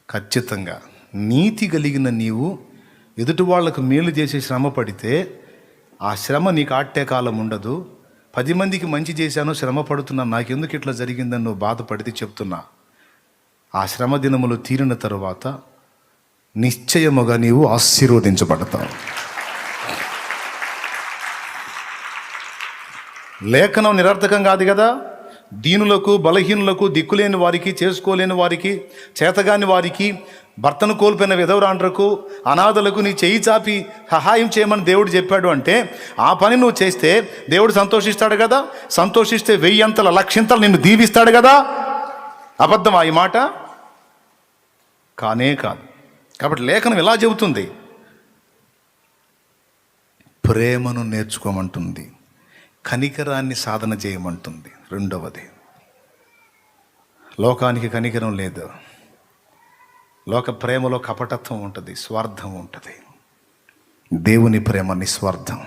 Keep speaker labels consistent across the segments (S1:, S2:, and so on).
S1: ఖచ్చితంగా నీతి కలిగిన నీవు ఎదుటి వాళ్ళకు మేలు చేసి శ్రమ పడితే ఆ శ్రమ నీకు ఆట్టే కాలం ఉండదు. 10 మందికి మంచి చేశాను, శ్రమ పడుతున్నాను, నాకెందుకు ఇట్లా జరిగిందని నువ్వు బాధపడితే చెప్తున్నా, ఆ శ్రమ దినములు తీరిన తరువాత నిశ్చయముగా నీవు ఆశీర్వదించబడతావు. లేఖనం నిరర్థకం కాదు కదా. దీనులకు, బలహీనులకు, దిక్కులేని వారికి, చేసుకోలేని వారికి, చేతగాని వారికి, భర్తను కోల్పోయిన విధవరాండ్రకు, అనాథలకు నీ చేయి చాపి సహాయం చేయమని దేవుడు చెప్పాడు అంటే ఆ పని నువ్వు చేస్తే దేవుడు సంతోషిస్తాడు కదా. సంతోషిస్తే 1000 అంతల 1,00,000 నిన్ను దీవిస్తాడు కదా. అబద్ధమా ఈ మాట? కానే కాదు. కాబట్టి లేఖనం ఎలా చెబుతుంది? ప్రేమను నేర్చుకోమంటుంది, కనికరాన్ని సాధన చేయమంటుంది. రెండవది, లోకానికి కనికరం లేదు. లోక ప్రేమలో కపటత్వం ఉంటుంది, స్వార్థం ఉంటుంది. దేవుని ప్రేమ నిస్వార్థం.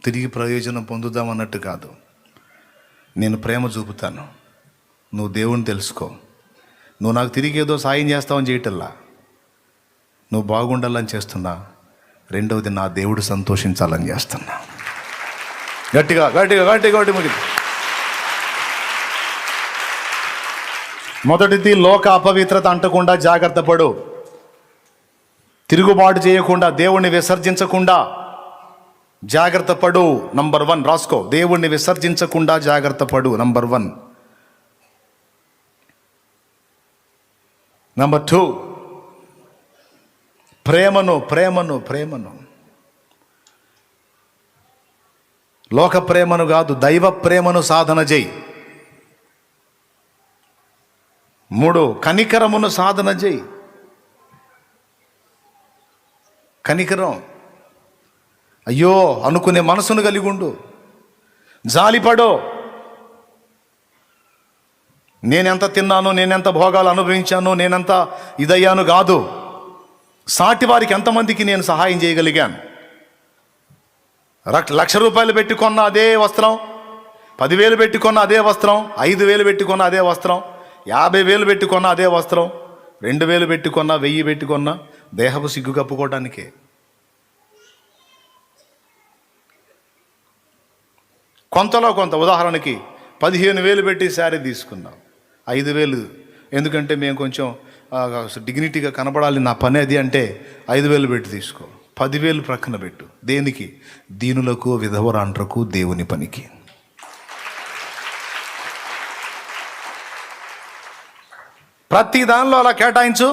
S1: తిరిగి ప్రయోజనం పొందుదామన్నట్టు కాదు. నేను ప్రేమ చూపుతాను, నువ్వు దేవుని తెలుసుకో, నువ్వు నాకు తిరిగి ఏదో సాయం చేస్తావని చేయటల్లా, నువ్వు బాగుండాలని చేస్తున్నా. రెండవది, నా దేవుడు సంతోషించాలని చేస్తున్నా. గట్టిగా గట్టిగా గట్టిగా ముగిది. మొదటిది, లోక అపవిత్రత అంటకుండా జాగ్రత్త పడు. తిరుగుబాటు చేయకుండా, దేవుణ్ణి విసర్జించకుండా జాగ్రత్త పడు. నంబర్ 1 రాసుకో, దేవుణ్ణి విసర్జించకుండా జాగ్రత్త పడు. నంబర్ 1. నంబర్ 2, ప్రేమను లోక ప్రేమను కాదు, దైవ ప్రేమను సాధన చేయి. 3, కనికరమును సాధన చేయి. కనికరం, అయ్యో అనుకునే మనసును కలిగి ఉండు. జాలిపడో, నేనెంత తిన్నాను, నేనెంత భోగాలు అనుభవించాను, నేనెంత ఇదయ్యాను కాదు. సాటి వారికి ఎంతమందికి నేను సహాయం చేయగలిగాను. 1,00,000 రూపాయలు పెట్టుకున్న అదే వస్త్రం, 10,000 పెట్టుకున్న అదే వస్త్రం, 5,000 పెట్టుకున్న అదే వస్త్రం, 50,000 పెట్టుకున్న అదే వస్త్రం, 2,000 పెట్టుకున్న, 1,000 పెట్టుకున్న దేహపు సిగ్గు కప్పుకోవడానికే. కొంతలో కొంత, ఉదాహరణకి 15,000 పెట్టి శారీ తీసుకున్నాం, 5,000 ఎందుకంటే మేము కొంచెం డిగ్నిటీగా కనబడాలి, నా పని అది అంటే 5,000 పెట్టి తీసుకో. 10,000 ప్రక్కన పెట్టు. దేనికి? దీనులకు, విధవరాండ్రకు, దేవుని పనికి. ప్రతి దానిలో అలా కేటాయించు.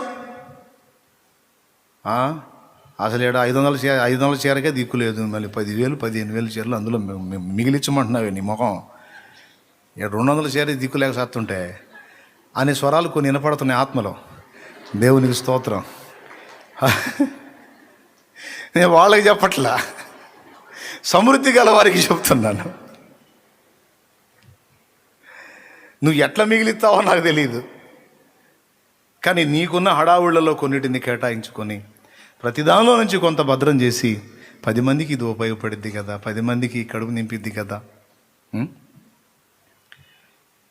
S1: అసలు 500 చీరకే దిక్కు లేదు, మళ్ళీ 10,000 15,000 చీరలు అందులో మిగిలించమంటున్నావే నీ ముఖం. 200 చీర దిక్కు లేక సత్తుంటే అనే స్వరాలు కొన్ని వినపడుతున్నాయి ఆత్మలో. దేవునికి స్తోత్రం. నేను వాళ్ళకి చెప్పట్లా, సమృద్ధి గల వారికి చెప్తున్నాను. నువ్వు ఎట్లా మిగిలిస్తావో నాకు తెలియదు, కానీ నీకున్న హడావుళ్లలో కొన్నిటిని కేటాయించుకొని ప్రతిదానిలో నుంచి కొంత భద్రం చేసి 10 మందికి ఇది ఉపయోగపడిద్ది కదా, 10 మందికి కడుపు నింపిద్ది కదా.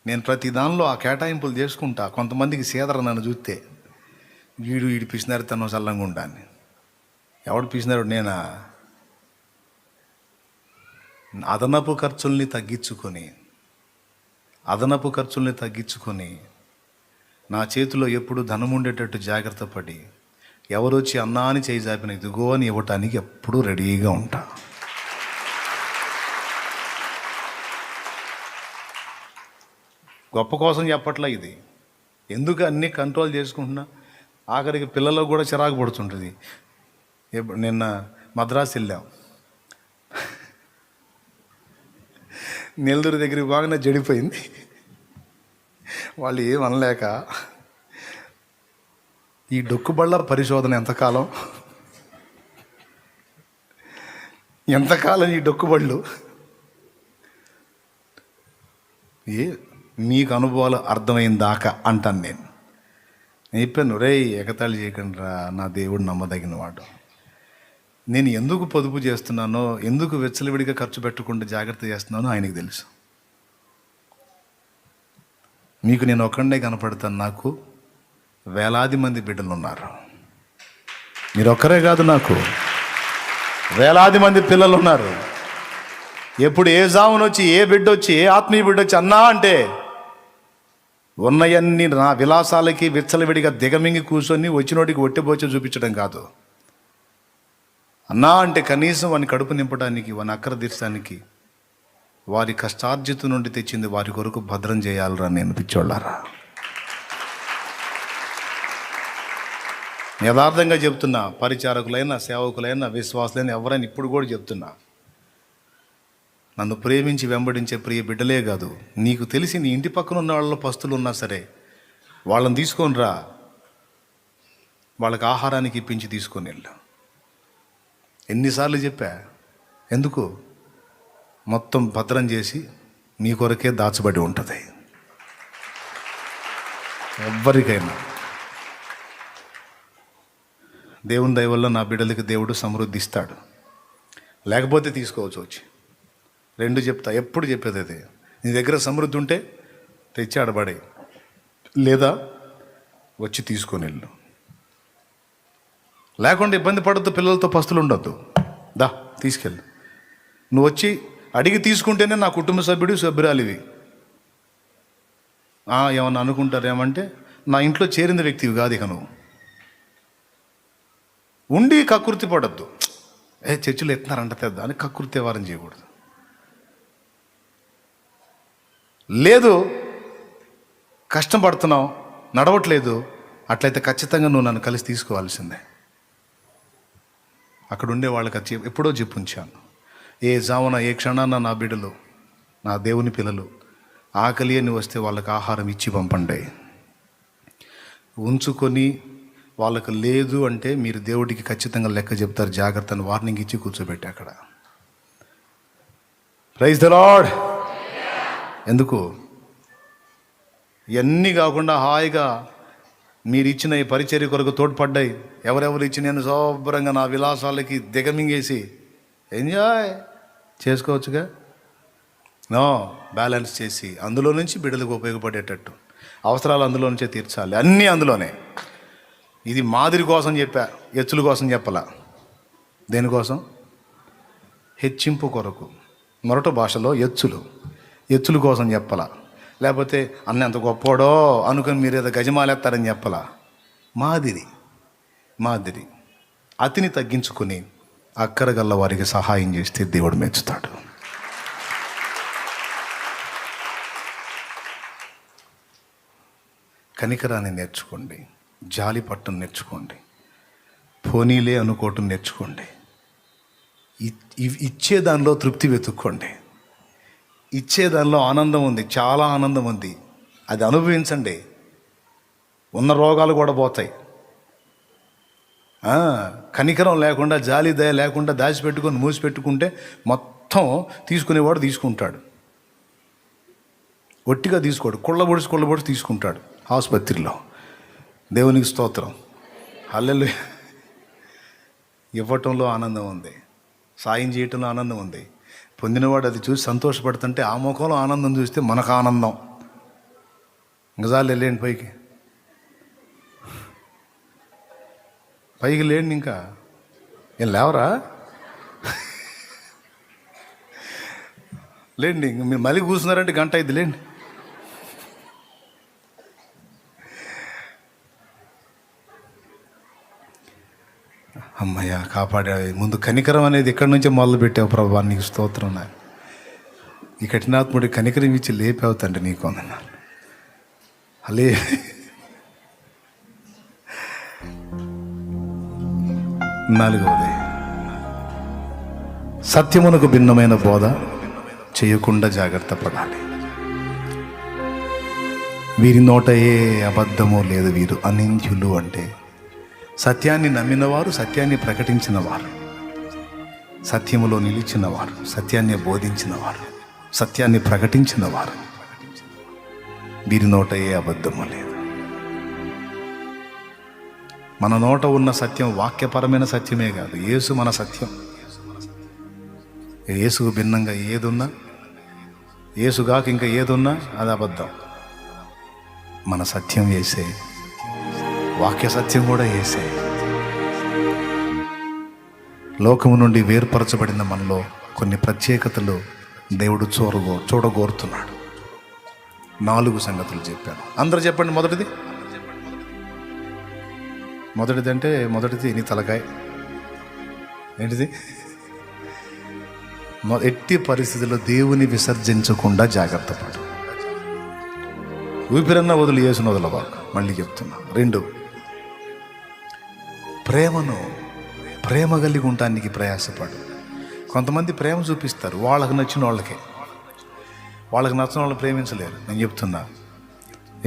S1: నేను ప్రతి దానిలో ఆ కేటాయింపులు చేసుకుంటా. కొంతమందికి సీదర నన్ను చూస్తే, వీడు పిసినారు తను చల్లంగా ఉండాన్ని. ఎవడు పిసినారు? నేనా? అదనపు ఖర్చుల్ని తగ్గించుకొని నా చేతిలో ఎప్పుడు ధనం ఉండేటట్టు జాగ్రత్త పడి, ఎవరొచ్చి అన్నా అని చేయి జాపిన ఇదిగో అని ఇవ్వటానికి ఎప్పుడూ రెడీగా ఉంటా. గొప్ప కోసం చెప్పట్లా ఇది. ఎందుకు అన్నీ కంట్రోల్ చేసుకుంటున్నా? ఆఖరికి పిల్లలకు కూడా చిరాకు పడుతుంటుంది. నిన్న మద్రాసు వెళ్ళాం, నెల్లూరు దగ్గరికి బాగానే జడిపోయింది. వాళ్ళు ఏమనలేక, ఈ డొక్కుబళ్ళ పరిశోధన ఎంతకాలం ఈ డొక్కుబళ్ళు? మీకు అనుభవాలు అర్థమైన దాకా అంటాను నేను చెప్పాను. ఎగతాళి చేయకండి రా, నా దేవుడు నమ్మదగిన వాడు. నేను ఎందుకు పొదుపు చేస్తున్నానో, ఎందుకు వెచ్చలవిడిగా ఖర్చు పెట్టకుండా జాగ్రత్త చేస్తున్నానో ఆయనకు తెలుసు. మీకు నేను ఒక్కడే కనపడతాను, నాకు వేలాది మంది బిడ్డలు ఉన్నారు. మీరు ఒక్కరే కాదు, నాకు వేలాది మంది పిల్లలు ఉన్నారు. ఎప్పుడు ఏ జామున వచ్చి ఏ బిడ్డ వచ్చి ఏ ఆత్మీయ బిడ్డ వచ్చి అన్నా అంటే ఉన్నయన్నీ నా విలాసాలకి విచ్చలవిడిగా దిగమింగి కూర్చొని వచ్చినోటికి ఒట్టిపోచి చూపించడం కాదు. అన్నా అంటే కనీసం వాని కడుపు నింపడానికి, వాని అక్కర తీర్చడానికి, వారి కష్టార్జిత నుండి తెచ్చింది వారి కొరకు భద్రం చేయాలరా నేను పిచ్చోళ్ళారా. యథార్థంగా చెప్తున్నా, పరిచారకులైనా సేవకులైనా విశ్వాసులైనా ఎవరైనా ఇప్పుడు కూడా చెప్తున్నా, నన్ను ప్రేమించి వెంబడించే ప్రియ బిడ్డలే కాదు, నీకు తెలిసి నీ ఇంటి పక్కన ఉన్న వాళ్ళ పస్తులు ఉన్నా సరే వాళ్ళని తీసుకొని రా, వాళ్ళకి ఆహారానికి ఇప్పించి తీసుకొని వెళ్ళు. ఎన్నిసార్లు చెప్పా, ఎందుకు? మొత్తం భద్రం చేసి మీ కొరకే దాచబడి ఉంటుంది. ఎవ్వరికైనా దేవుని దయ వల్ల నా బిడ్డలకి దేవుడు సమృద్ధి ఇస్తాడు. లేకపోతే తీసుకోవచ్చు వచ్చి. రెండు చెప్తా, ఎప్పుడు చెప్పేది అదే. నీ దగ్గర సమృద్ధి ఉంటే తెచ్చి ఆడబడే, లేదా వచ్చి తీసుకొని వెళ్ళు. లేకుండా ఇబ్బంది పడద్దు, పిల్లలతో పస్తులు ఉండొద్దు. దా తీసుకెళ్ళు. నువ్వు వచ్చి అడిగి తీసుకుంటేనే నా కుటుంబ సభ్యురాలివి. ఏమన్నా అనుకుంటారు, ఏమంటే నా ఇంట్లో చేరిన వ్యక్తివి కాదు ఇక నువ్వు. ఉండి కకృతి పడద్దు. చర్చిలో ఎత్తున్నారంట తెద్దా అని కకృతి వారం చేయకూడదు. లేదు కష్టం పడుతున్నావు, నడవట్లేదు, అట్లయితే ఖచ్చితంగా నువ్వు నన్ను కలిసి తీసుకోవాల్సిందే. అక్కడ ఉండే వాళ్ళకి ఎప్పుడో చెప్పు ఉంచాను, ఏ జామున ఏ క్షణాన నా బిడ్డలు, నా దేవుని పిల్లలు ఆకలి అని వస్తే వాళ్ళకి ఆహారం ఇచ్చి పంపండి. ఉంచుకొని వాళ్ళకు లేదు అంటే మీరు దేవుడికి ఖచ్చితంగా లెక్క చెప్తారు, జాగ్రత్తని వార్నింగ్ ఇచ్చి కూర్చోబెట్టి అక్కడ. Praise the Lord. ఎందుకు ఇవన్నీ కాకుండా హాయిగా మీరు ఇచ్చిన ఈ పరిచర్య కొరకు తోడ్పడ్డాయి ఎవరెవరు ఇచ్చి నేను శుభ్రంగా నా విలాసాలకి దిగమింగేసి ఎంజాయ్ చేసుకోవచ్చుగా. నో, బ్యాలెన్స్ చేసి అందులో నుంచి బిడ్డలకు ఉపయోగపడేటట్టు అవసరాలు అందులో నుంచే తీర్చాలి. అన్నీ అందులోనే. ఇది మాదిరి కోసం చెప్పా, ఎచ్చుల కోసం చెప్పలా. దేనికోసం? హెచ్చింపు కొరకు. మొరట భాషలో ఎచ్చుల కోసం చెప్పలా. లేకపోతే అన్న ఎంత గొప్పోడో అనుకుని మీరు ఏదో గజమాలేస్తారని చెప్పలా. మాదిరి అతిని తగ్గించుకొని అక్కరగల్ల వారికి సహాయం చేస్తే దేవుడు మెచ్చుతాడు. కనికరాన్ని నేర్చుకోండి, జాలి పట్టం నేర్చుకోండి, పోనీలే అనుకోవటం నేర్చుకోండి. ఇచ్చే దానిలో తృప్తి వెతుక్కోండి. ఇచ్చే దానిలో ఆనందం ఉంది, చాలా ఆనందం ఉంది. అది అనుభవించండి. ఉన్న రోగాలు కూడా పోతాయి. కనికరం లేకుండా, జాలి దయ లేకుండా దాచిపెట్టుకొని మూసిపెట్టుకుంటే మొత్తం తీసుకునేవాడు తీసుకుంటాడు. ఒట్టిగా తీసుకోడు, కుళ్ళబొడిచి తీసుకుంటాడు ఆసుపత్రిలో. దేవునికి స్తోత్రం. హల్లెలూయా. ఇవ్వటంలో ఆనందం ఉంది, సాయం చేయటంలో ఆనందం ఉంది. పొందినవాడు అది చూసి సంతోషపడుతుంటే ఆ ముఖంలో ఆనందం చూస్తే మనకు ఆనందం. ఇంకసార్లు వెళ్ళండి పైకి లేండి. ఇంకా ఏం లేవరా? లేండి. ఇంక మీరు మళ్ళీ కూర్చున్నారంటే గంట అయింది. లేండి. అమ్మయ్య కాపాడా. ముందు కనికరం అనేది ఇక్కడి నుంచే మొదలు పెట్టావు ప్రభా, నీకు స్తోత్రం. నాకు ఈ కఠినాత్ముడి కనికరం ఇచ్చి లేపవుతండి నీకు అన్నాను. అలే నాలుగవది, సత్యమునకు భిన్నమైన బోధ చేయకుండా జాగ్రత్త పడాలి. వీరి నోట ఏ అబద్ధమో లేదు. వీరు అనింద్యులు అంటే సత్యాన్ని నమ్మినవారు, సత్యాన్ని ప్రకటించినవారు, సత్యములో నిలిచినవారు, సత్యాన్ని బోధించినవారు, సత్యాన్ని ప్రకటించినవారు. వీరి నోట ఏ అబద్ధమో లేదు. మన నోట ఉన్న సత్యం వాక్యపరమైన సత్యమే కాదు, యేసు మన సత్యం. యేసుకు భిన్నంగా ఏదున్నా, యేసుగాక ఇంకా ఏదున్నా అది అబద్ధం. మన సత్యం యేసే, వాక్య సత్యం కూడా యేసే. లోకము నుండి వేర్పరచబడిన మనలో కొన్ని ప్రత్యేకతలు దేవుడు చూడగోరుతున్నాడు. 4 సంగతులు చెప్పాను. అందరూ చెప్పండి. మొదటిది నీ తలకాయ. ఏంటిది? ఎట్టి పరిస్థితుల్లో దేవుని విసర్జించకుండా జాగ్రత్త పడు. ఊపిరన్నా వదిలి యేసును వదలబాకు. మళ్ళీ చెప్తున్నా. 2, ప్రేమ కలిగి ఉండటానికి ప్రయాసపడు. కొంతమంది ప్రేమ చూపిస్తారు వాళ్ళకి నచ్చిన వాళ్ళకే, వాళ్ళకి నచ్చిన వాళ్ళని ప్రేమించలేరు. నేను చెప్తున్నా,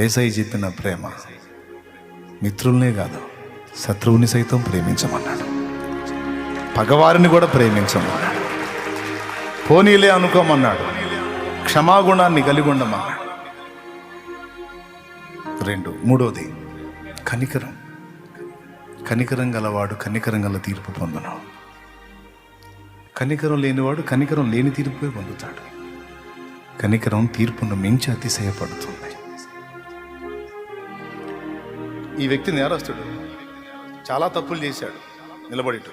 S1: యేసయ్య చెప్పిన ప్రేమ మిత్రుల్నే కాదు, శత్రువుని సైతం ప్రేమించమన్నాడు. పగవారిని కూడా ప్రేమించమన్నాడు. పోనీలే అనుకోమన్నాడు. క్షమాగుణాన్ని కలిగి ఉండమన్నాడు. 2, 3వది కనికరం గలవాడు కనికరం గల తీర్పు పొందును. కనికరం లేనివాడు కనికరం లేని తీర్పే పొందుతాడు. కనికరం తీర్పును మించి అతిశయపడుతుంది. ఈ వ్యక్తి నేరస్తుడు, చాలా తప్పులు చేశాడు. నిలబడిటు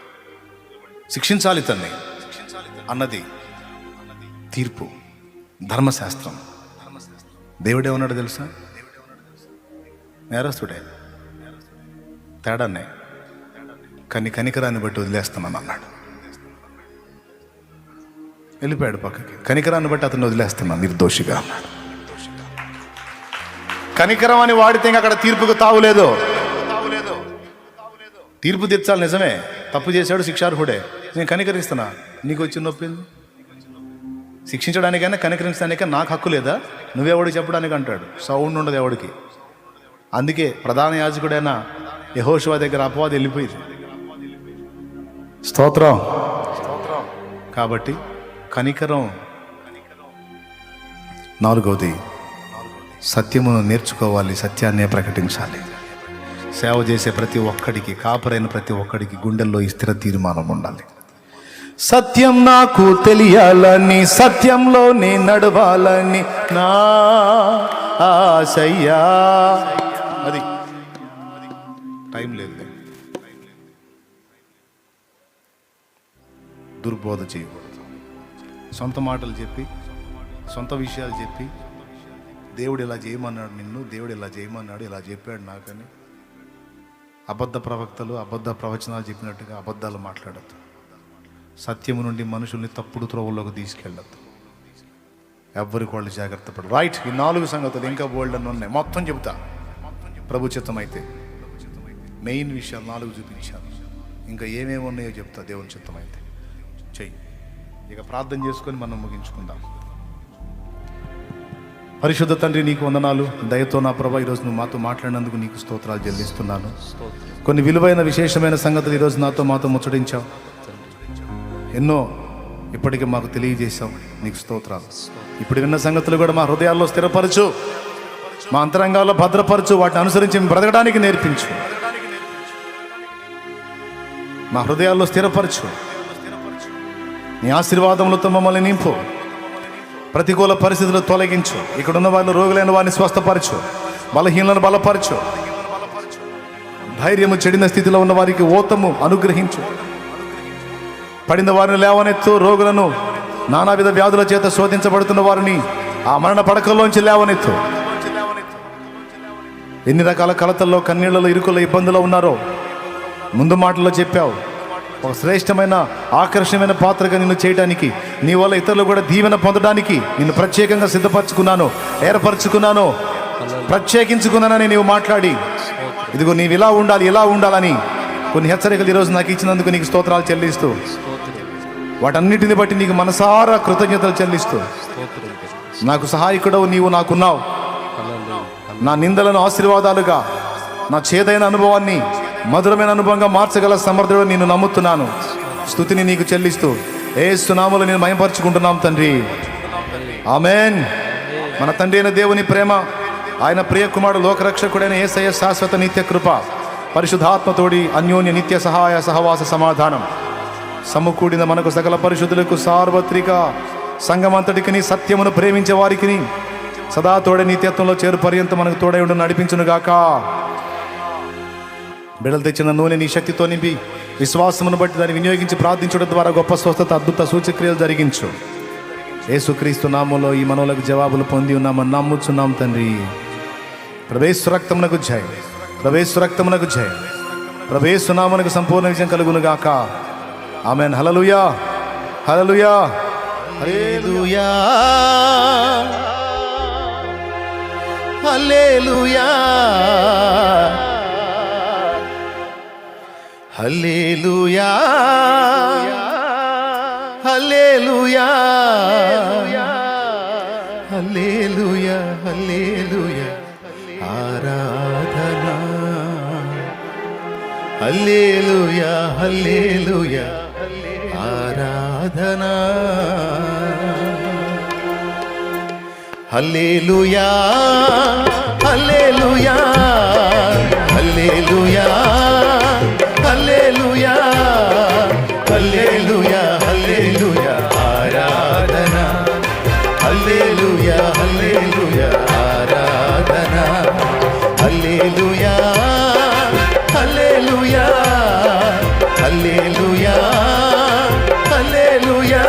S1: శిక్షించాలి తన్ని అన్నది తీర్పు, ధర్మశాస్త్రం. దేవుడేమన్నాడు తెలుసా? నేరస్తుడే, తేడాన్నే, కానీ కనికరాన్ని బట్టి వదిలేస్తున్నాను అన్నాడు. వెళ్ళిపోయాడు పక్కకి. కనికరాన్ని బట్టి అతను వదిలేస్తున్నాను నిర్దోషిగా అన్నాడు. కనికరం అని వాడితే అక్కడ తీర్పుకు తావులేదు. తీర్పు తెచ్చాలి, నిజమే, తప్పు చేశాడు, శిక్షార్హుడే. నేను కనికరిస్తున్నా, నీకు వచ్చిన నొప్పి శిక్షించడానికైనా కనికరించడానికైనా నాకు హక్కు లేదా? నువ్వెవడికి చెప్పడానికి అంటాడు. సౌండ్ ఉండదు ఎవడికి. అందుకే ప్రధాన యాజకుడైన యెహోషువ దగ్గర అపవాది వెళ్ళిపోయింది. స్తోత్రం. కాబట్టి కనికరం. 4వది సత్యమును నేర్చుకోవాలి, సత్యాన్నే ప్రకటించాలి. సేవ చేసే ప్రతి ఒక్కడికి, కాపరైన ప్రతి ఒక్కడికి గుండెల్లో ఈ స్థిర తీర్మానం ఉండాలి. సత్యం నాకు తెలియాలని, సత్యంలో నే నడవాలని నా ఆశయ్యా. అది టైం లేదు. దుర్బోధ చేయకూడదు. సొంత మాటలు చెప్పి, సొంత విషయాలు చెప్పి, దేవుడు ఇలా చేయమన్నాడు నిన్ను, దేవుడు ఇలా చేయమన్నాడు, ఇలా చెప్పాడు నాకని అబద్ధ ప్రవక్తలు, అబద్ధ ప్రవచనాలు చెప్పినట్టుగా అబద్ధాలు మాట్లాడద్దు. సత్యము నుండి మనుషుల్ని తప్పుడు త్రోవల్లోకి తీసుకెళ్ళద్దు. ఎవ్వరికి వాళ్ళు జాగ్రత్త పడు. రైట్. ఈ 4 సంగతులు, ఇంకా బోల్డ్ అని ఉన్నాయి, మొత్తం చెబుతా. ప్రభు చిత్తం అయితే మెయిన్ విషయాలు 4 చూపించాను. ఇంకా ఏమేమి ఉన్నాయో చెప్తా దేవుని చిత్తం అయితే. చెయ్యి. ఇక ప్రార్థన చేసుకొని మనం ముగించుకుందాం. పరిశుద్ధ తండ్రి, నీకు వందనాలు. దయతో నా ప్రభా, ఈరోజు నువ్వు మాతో మాట్లాడినందుకు నీకు స్తోత్రాలు చెల్లిస్తున్నాను. కొన్ని విలువైన విశేషమైన సంగతులు ఈరోజు మాతో ముచ్చటించావు. ఎన్నో ఇప్పటికీ మాకు తెలియజేశావు. నీకు స్తోత్రాలు. ఇప్పుడు విన్న సంగతులు కూడా మా హృదయాల్లో స్థిరపరచు, మా అంతరంగాల్లో భద్రపరచు, వాటిని అనుసరించి బ్రతకడానికి నేర్పించు. మా హృదయాల్లో స్థిరపరచు. నీ ఆశీర్వాదములతో మమ్మల్ని నింపు. ప్రతికూల పరిస్థితులు తొలగించు. ఇక్కడున్న వాళ్ళు రోగులైన వారిని స్వస్థపరచు, బలహీనలను బలపరచు. ధైర్యము చెడిన స్థితిలో ఉన్న వారికి ఓతము అనుగ్రహించు. పడిన వారిని లేవనెత్తు. రోగులను, నానావిధ వ్యాధుల చేత శోధించబడుతున్న వారిని ఆ మరణ పడకల్లోంచి లేవనెత్తు. ఎన్ని రకాల కలతల్లో, కన్నీళ్లలో, ఇరుకుల ఇబ్బందులు ఉన్నారో ముందు మాటల్లో చెప్పావు. ఒక శ్రేష్టమైన, ఆకర్షణమైన పాత్రగా నిన్ను చేయడానికి, నీ వల్ల ఇతరులు కూడా దీవెన పొందడానికి నిన్ను ప్రత్యేకంగా సిద్ధపరచుకున్నాను, ఏర్పరచుకున్నాను, ప్రత్యేకించుకున్నానని నీవు మాట్లాడి, ఇదిగో నీవు ఇలా ఉండాలి, ఇలా ఉండాలని కొన్ని హెచ్చరికలు ఈరోజు నాకు ఇచ్చినందుకు నీకు స్తోత్రాలు చెల్లిస్తూ, వాటన్నిటిని బట్టి నీకు మనసారా కృతజ్ఞతలు చెల్లిస్తూ, నాకు సహాయకుడవు నీవు నాకున్నావు. నా నిందలను ఆశీర్వాదాలుగా, నా చేదైన అనుభవాన్ని మధురమైన అనుభవంగా మార్చగల సమర్థుడు నిన్ను నమ్ముతున్నాను. స్తుతిని నీకు చెల్లిస్తూ యేసు నామములో నేను మహిమపరచుకుంటున్నాం తండ్రి. ఆమేన్. మన తండ్రి అయిన దేవుని ప్రేమ, ఆయన ప్రియ కుమారుడు లోకరక్షకుడైన యేసయ్య శాశ్వత నిత్య కృప, పరిశుద్ధాత్మతోడి అన్యోన్య నిత్య సహాయ సహవాస సమాధానం సమకూడిన మనకు సకల పరిశుద్ధులకు, సార్వత్రిక సంఘమంతటికి, సత్యమును ప్రేమించే వారికి, సదా తోడే నిత్యత్వంలో చేరు పర్యంతం మనకు తోడై ఉండి నడిపించును గాక. బిడ్డలు తెచ్చిన నూనె నీ శక్తితో నింపి విశ్వాసమును బట్టి దాన్ని వినియోగించి ప్రార్థించడం ద్వారా గొప్ప స్వస్థత, అద్భుత సూచక్రియలు జరిగించు. యేసుక్రీస్తు నామములో ఈ మనవులకు జవాబులు పొంది ఉన్నామని నమ్ముచున్నాం తండ్రి. ప్రభేసు రక్తమునకు జయ, ప్రభేసు రక్తమునకు జయ, ప్రభేసు నామమునకు సంపూర్ణ విజయం కలుగును గాక. ఆమేన్. హల్లెలూయా, హల్లెలూయా, హల్లెలూయా, హల్లెలూయా, హల్లెలూయా, హల్లెలూయా, హల్లెలూయా, హల్లెలూయా, ఆరాధన. హల్లెలూయా, హల్లెలూయా, ఆరాధన. హల్లెలూయా, హల్లెలూయా, హల్లెలూయా, హల్లెలూయా, హల్లెలూయా, హల్లెలూయా, ఆరాధన. హల్లెలూయా, హల్లెలూయా, ఆరాధన. హల్లెలూయా, హల్లెలూయా, హల్లెలూయా, హల్లెలూయా,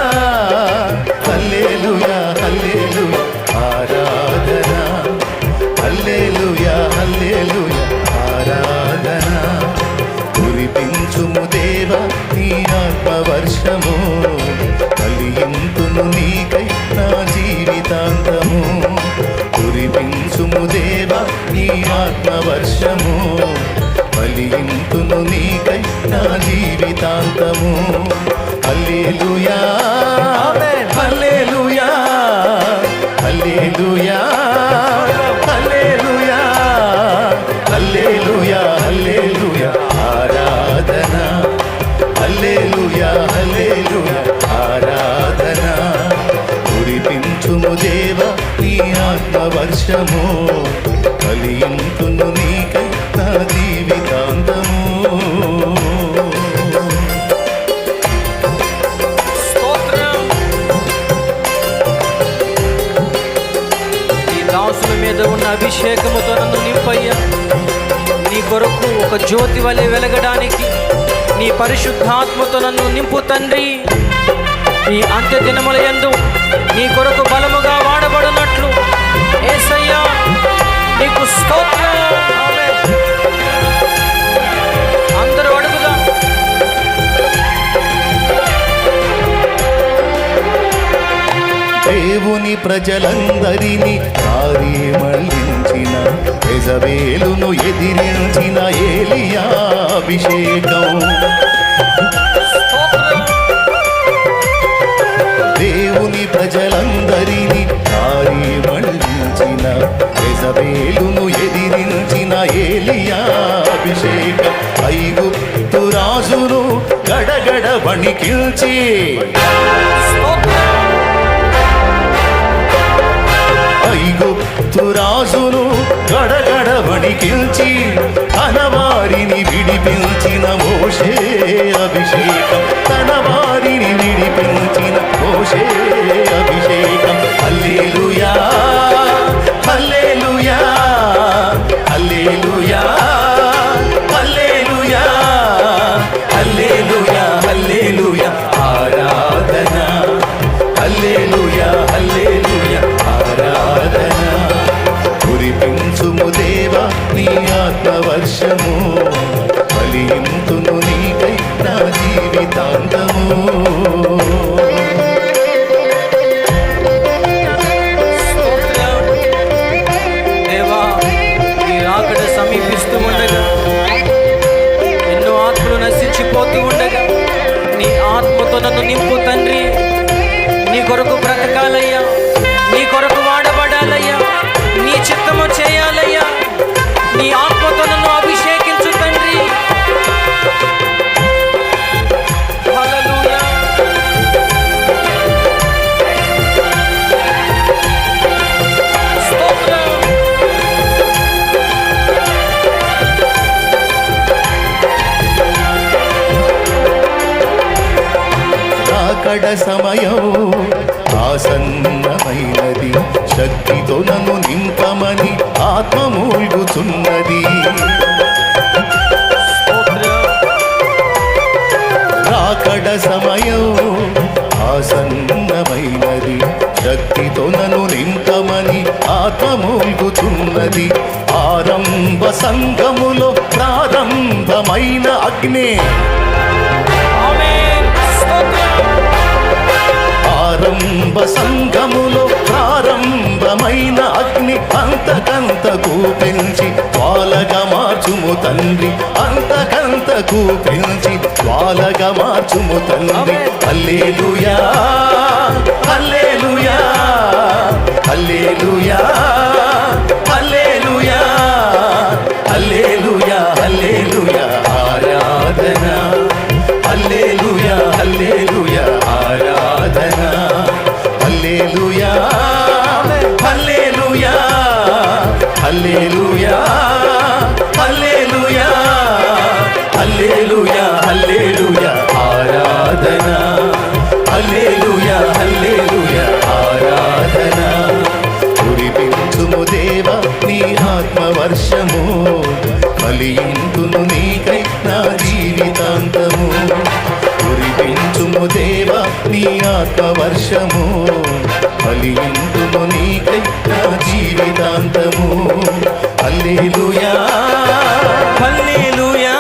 S1: హల్లెలూయా, హల్లెలూయా, ఆరాధన. హల్లెలూయా, హల్లెలూయా, ఆరాధన. కురిపించుము దేవా నీ ఆత్మవర్షము, కలిగింతును నీకై నా జీవితాంతము. కురిపించుము దేవా నీ ఆత్మవర్షము, కలిగింతును నీకై నా జీవితాంతము. హల్లెలూయా, హల్లెలూయా, హల్లెలూయా, హల్లెలూయా, హల్లెలూయా, హల్లెలూయా, ఆరాధన. హల్లెలూయా, హల్లెలూయా, ఆరాధన. కురిపించుము దేవా నీ ఆత్మవర్షము, కలిగింతును నీకై నా జీవితాంతము.
S2: మీద ఉన్న అభిషేకముతో నన్ను నింపయ్యా. నీ కొరకు ఒక జ్యోతి వలె వెలగడానికి నీ పరిశుద్ధాత్మతో నన్ను నింపు తండ్రి. ఈ అంత్య దినముల యందు నీ కొరకు బలముగా వాడబడినట్లు యేసయ్యా నీకు స్తోత్రం. అందరూ అడుగుదాం.
S1: దేవుని ప్రజలందరినీ దారి మళ్లించిన, యెజబేలును ఎదిరించిన ఏలియా అభిషేకం. దేవుని ప్రజలందరినీ దారి మళ్లించిన, యెజబేలును ఎదిరించిన ఏలియా అభిషేకం. ఐగుప్తు రాజును గడగడ వణికిల్చి, ఐగుప్తు రాజును గడగడ వణికిల్చి, తన వారిని విడిపించిన మోషే అభిషేకం. తన వారిని విడిపించిన మోషే అభిషేకం. హల్లెలూయా, హల్లెలూయా, హల్లెలూయా, హల్లెలూయా, హల్లెలూయా, హల్లెలూయా, ఆరాధన. హల్లెలూయా, హల్లెలూయా, ఆరాధన. కురిపించుము దేవా నీ ఆత్మవర్షము, ఫలింతును నీకై నా జీవితాంతము.
S2: దేవా నీ రాకడ సమీపిస్తూ ఉండగా, ఎన్నో ఆత్మలు నశించిపోతూ ఉండగా నీ ఆత్మతో నన్ను నింపు తండ్రి. నీ కొరకు బ్రతకాలయ్యా, నీ కొరకు వాడబడాలయ్యా, నీ చిత్తము చేయాలయ్యా. నీ ఆత్మతో నన్ను అభిషేకించు తండ్రి. హల్లెలూయా. స్తోత్రం.
S1: రాకడ సమయం ఆసన్నమైనది, శక్తితో నన్ను మార్చుచున్నది. రాకడ సమయం ఆసన్నమైనది, శక్తితో నన్ను నింపమని ఆత్మ మూల్గుచున్నది. ఆరంభ సంఘములో ప్రారంభమైన అగ్ని, ఆరంభ సంఘములో ప్రారంభమైన అగ్ని అంతకంతకు పెంచి జ్వాలగా మార్చుము తండ్రి, అంతకంతకు పెంచి జ్వాలగా మార్చుము తండ్రి. హల్లెలూయా హల్లెలూయా హల్లెలూయా హల్లెలూయా హల్లెలూయా హల్లెలూయా ఆరాధన, హల్లెలూయా హల్లెలూయా ఆరాధన, హల్లెలూయా హల్లెలూయా హల్లెలూయా హల్లెలూయా హల్లెలూయా హల్లెలూయా ఆరాధన, హల్లెలూయా హల్లెలూయా ఆరాధన. కురిపించుము దేవా నీ ఆత్మవర్షము, ఫలింతును నీకై నా జీవితాంతము. కురిపించుము దేవా నీ ఆత్మవర్షము, ఫలింతును నీకై నా జీవితాంతము. హల్లెలూయా
S2: హల్లెలూయా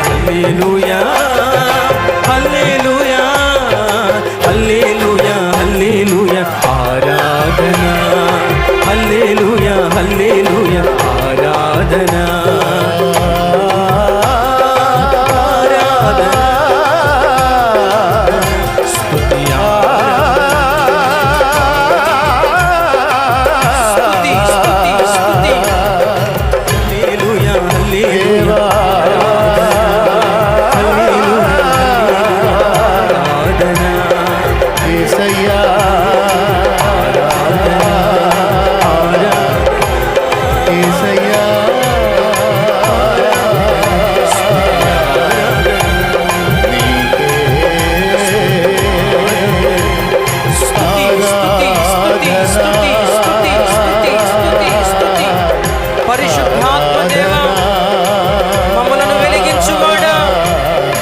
S2: హల్లెలూయా హల్లెలూయా హల్లెలూయా హల్లెలూయా ఆరాధన, హల్లెలూయా హల్లెలూయా ఆరాధన.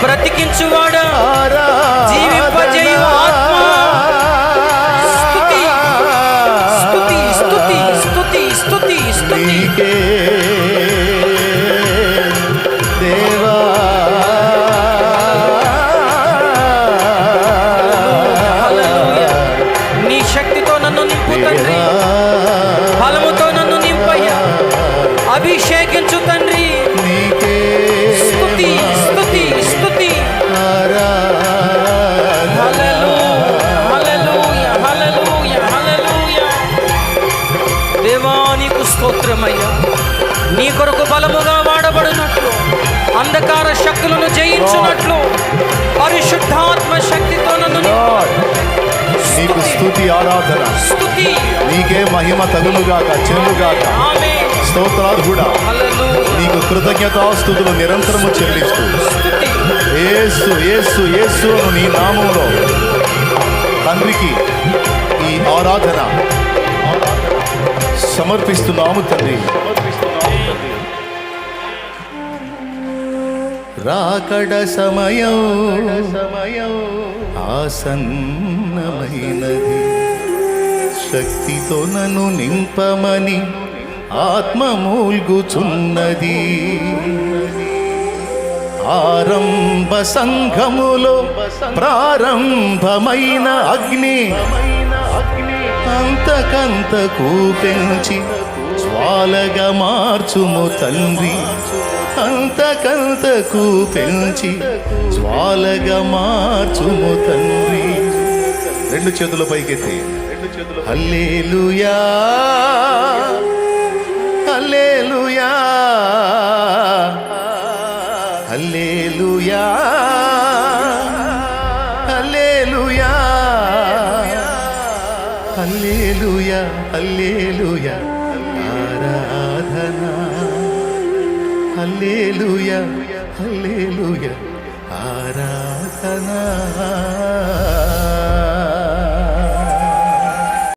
S2: బ్రతికించువాడా, జీవింపజేయు ఆత్మ, స్తుతి స్తుతి స్తుతి స్తుతి స్తుతి స్తుతి
S1: దేవా.
S2: హల్లెలూయా. నీ శక్తితో నన్ను నింపు తండ్రి, బలముతో నన్ను నింపయ్యా, అభిషేకించు తండ్రి. స్తుతి స్తుతి స్తుతి హల్లెలూయా హల్లెలూయా హల్లెలూయా. దేవా నీకు స్తోత్రమయ్యా. నీ కొరకు బలముగా వాడబడినట్లు, అంధకార శక్తులను జయించున్నట్లు పరిశుద్ధాత్మ శక్తితో నన్ను
S1: నీకు స్తుతి ఆరాధన,
S2: స్తుతి
S1: నీకే మహిమ తగులుగాక చెల్లుగాక.
S2: ఆమేన్.
S1: స్తోత్రార్హుడా, నీకు కృతజ్ఞతాస్తుతులు నిరంతరము చెల్లిస్తూ యేసు యేసు యేసు అను నీ నామములో తండ్రికి ఈ ఆరాధన సమర్పిస్తున్నాము తండ్రి. రాకడ సమయం ఆసన్నమైనది, శక్తితో నన్ను నింపమని ఆత్మ మూల్గుచున్నది. ఆరంభ సంఘములో ప్రారంభమైన అగ్ని అంతకంతకు పెంచి జ్వాలగా మార్చుము తండ్రి, అంతకంతకు పెంచి జ్వాలగా మార్చుము తండ్రి. రెండు చేతుల పైకెత్తి హల్లెలూయా హల్లెలూయా హల్లెలూయా హల్లెలూయా హల్లెలూయా హల్లెలూయా ఆరాధన, హల్లెలూయా హల్లెలూయా ఆరాధన.